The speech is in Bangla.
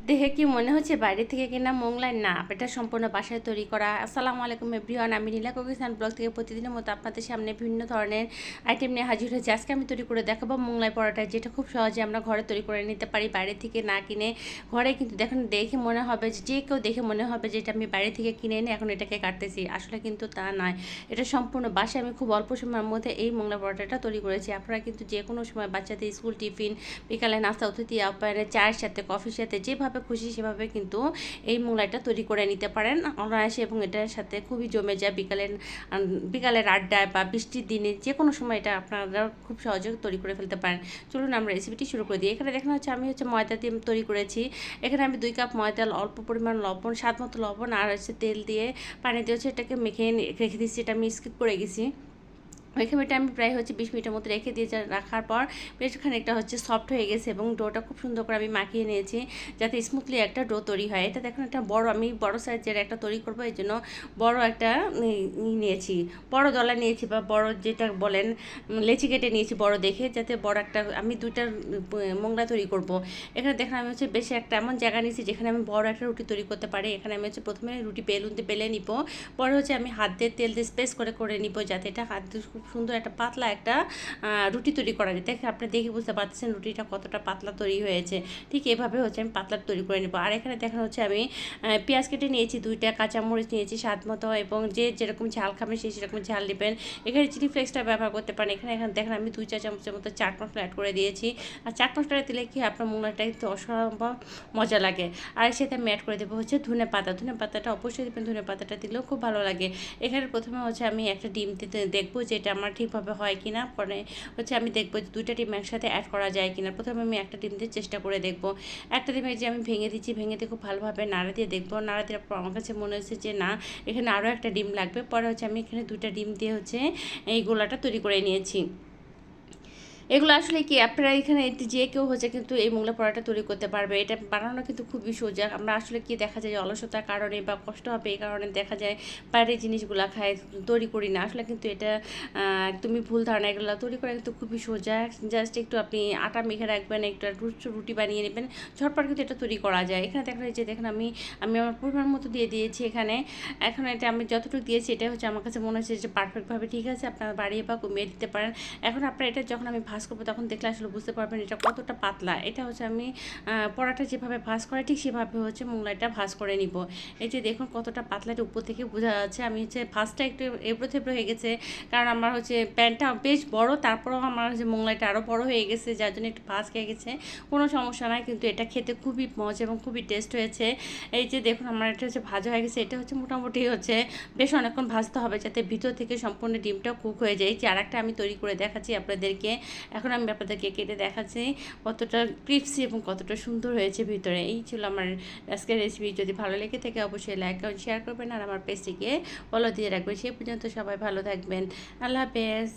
দেখে কি মনে হচ্ছে বাইরে থেকে কেনা মোংলাই? না, এটা সম্পূর্ণ বাসায় তৈরি করা। আসসালামু আলাইকুম এভরিওয়ান, আমি নীলা কুকিংস অ্যান্ড ব্লগ থেকে প্রতিদিনের মতো আপনাদের সামনে বিভিন্ন ধরনের আইটেম নিয়ে হাজির হয়েছি। আজকে আমি তৈরি করে দেখাবো মোংলাই পরোটা, যেটা খুব সহজে আমরা ঘরে তৈরি করে নিতে পারি, বাইরে থেকে না কিনে। ঘরে কিন্তু দেখে মনে হবে যে কেউ দেখে মনে হবে যে এটা আমি বাইরে থেকে কিনে এনে এখন এটাকে কাটতেছি, আসলে কিন্তু তা নয়। এটা সম্পূর্ণ বাসায় আমি খুব অল্প সময়ের মধ্যে এই মোংলাই পরোটাটা তৈরি করেছি। আপনারা কিন্তু যে কোনো সময় বাচ্চাদের স্কুল টিফিন, বিকালে নাস্তা, অতিথি আপ্যায়নে, চায়ের সাথে, কফির সাথে যেভাবে খুশি সেভাবে কিন্তু এই মোগলাইটা তৈরি করে নিতে পারেন অনায়াসে, এবং এটার সাথে খুবই জমে যায় বিকালের আড্ডায় বা বৃষ্টির দিনে যে কোনো সময় এটা আপনারা খুব সহজে তৈরি করে ফেলতে পারেন। চলুন আমরা রেসিপিটি শুরু করে দিই। এখানে দেখেন হচ্ছে আমি ময়দা দিয়ে তৈরি করেছি। এখানে আমি 2 কাপ ময়দা, অল্প পরিমাণ লবণ, স্বাদ মতো লবণ আর তেল দিয়ে পানি দিয়ে এটাকে মেখে রেখে দিচ্ছি। এটা আমি স্কিপ করে গেছি। ওইখানে আমি প্রায় 20 মিনিটের মতো রেখে দিয়ে রাখার পর বেশ খানিকটা সফট হয়ে গেছে, এবং ডোটা খুব সুন্দর করে আমি মাখিয়ে নিয়েছি যাতে স্মুথলি একটা ডো তৈরি হয়। এটা দেখুন, একটা আমি বড় সাইজের একটা তৈরি করবো, এই জন্য বড় একটা নিয়েছি, বড় দলা নিয়েছি, বা বড় যেটা বলেন লেচি কেটে নিয়েছি বড় দেখে, যাতে বড় একটা আমি 2টা মোংলা তৈরি করব। এখানে দেখেন আমি বেশি একটা এমন জায়গা নিয়েছি যেখানে আমি বড় একটা রুটি তৈরি করতে পারি। এখানে আমি প্রথমে রুটি বেলে নিব, পরে আমি হাত দিয়ে তেল দিয়ে স্পেস করে নিব, যাতে এটা হাত দিয়ে খুব সুন্দর একটা পাতলা একটা রুটি তৈরি করা যায়। দেখে আপনি দেখে বুঝতে পারতেছেন রুটিটা কতটা পাতলা তৈরি হয়েছে। ঠিক এভাবে আমি পাতলা তৈরি করে নেব। আর এখানে দেখেন আমি পেঁয়াজ কেটে নিয়েছি, 2টা কাঁচামরিচ নিয়েছি স্বাদ মতো, এবং যে যেরকম ঝাল খাবেন সেই সেরকম ঝাল নেবেন। এখানে চিলি ফ্লেক্সটা ব্যবহার করতে পারেন। এখানে দেখেন আমি 2 চা চামচের মতো চাট মশলা অ্যাড করে দিয়েছি। আর চাট মশলাটা দিলে কি আপনার মোগলাইটা কিন্তু অসম্ভব মজা লাগে। আর সাথে আমি অ্যাড করে দেবো ধনে পাতাটা অবশ্যই দেবেন, ধনে পাতাটা দিলেও খুব ভালো লাগে। এখানে প্রথমে আমি একটা ডিম দিতে দেখবো যে এটা আমার ঠিকভাবে হয় কিনা, পরে আমি দেখবো যে 2টা ডিম একসাথে অ্যাড করা যায় কিনা। প্রথমে আমি একটা ডিম দিয়ে চেষ্টা করে দেখবো। একটা ডিমে যে আমি ভেঙে দিচ্ছি, ভেঙে দিয়ে খুব ভালোভাবে নাড়া দিয়ে দেখবো। নাড়া দেওয়ার পর আমার কাছে মনে হচ্ছে যে না, এখানে আরও একটা ডিম লাগবে। পরে আমি এখানে 2টা ডিম দিয়ে এই গোলাটা তৈরি করে নিয়েছি। এগুলো আসলে কি আপনারা এখানে যে কেউ কিন্তু এই মোগলাই পরোটা তৈরি করতে পারবে। এটা বানানো কিন্তু খুবই সোজা। আমরা আসলে কি দেখা যায় যে অলসতার কারণে বা কষ্ট হবে এই কারণে দেখা যায় বাইরের জিনিসগুলো খাই, তৈরি করি না। আসলে কিন্তু এটা একদমই ভুল ধারণা। এগুলো তৈরি করা কিন্তু খুবই সোজা। জাস্ট একটু আপনি আটা মেখে রাখবেন, একটু রুটি বানিয়ে নেবেন, ঝটপট কিন্তু এটা তৈরি করা যায়। এখানে দেখেন আমি আমার পরিমাণ মতো দিয়ে দিয়েছি এখানে। এখন এটা আমি যতটুকু দিয়েছি এটা আমার কাছে মনে হচ্ছে যে পারফেক্টভাবে ঠিক আছে। আপনারা বাড়িয়ে বা কমিয়ে দিতে পারেন। এখন আপনারা এটা যখন আমি ভাজ করবো তখন দেখলে আসলে বুঝতে পারবেন এটা কতটা পাতলা। এটা আমি পরাটা যেভাবে ভাজ করে ঠিক সেভাবে মোগলাইটা ভাজ করে নিব। এই যে দেখুন কতটা পাতলা, এটা উপর থেকে বোঝা যাচ্ছে। আমি ভাজটা একটু এবড়ো থেবড়ো হয়ে গেছে, কারণ আমার প্যানটা বেশ বড়, তারপরেও আমার মোগলাইটা আরও বড় হয়ে গেছে, যার জন্য একটু ভাজ খেয়ে গেছে। কোনো সমস্যা নাই, কিন্তু এটা খেতে খুবই মজা এবং খুবই টেস্ট হয়েছে। এই যে দেখুন আমার এটা ভাজা হয়ে গেছে। এটা মোটামুটি বেশ অনেকক্ষণ ভাজতে হবে, যাতে ভিতর থেকে সম্পূর্ণ ডিমটা কুক হয়ে যায়। যে আরেকটা আমি তৈরি করে দেখাচ্ছি আপনাদেরকে। এখন আমি আপনাদেরকে কেটে দেখাচ্ছি কতটা ক্রিপসি এবং কতটা সুন্দর হয়েছে ভিতরে। এই ছিল আমার আজকের রেসিপি। যদি ভালো লেগে থাকে অবশ্যই লাইক এবং শেয়ার করবেন, আর আমার পেজটিকে ফলো দিয়ে রাখবেন। সে পর্যন্ত সবাই ভালো থাকবেন। আল্লাহ হাফেজ।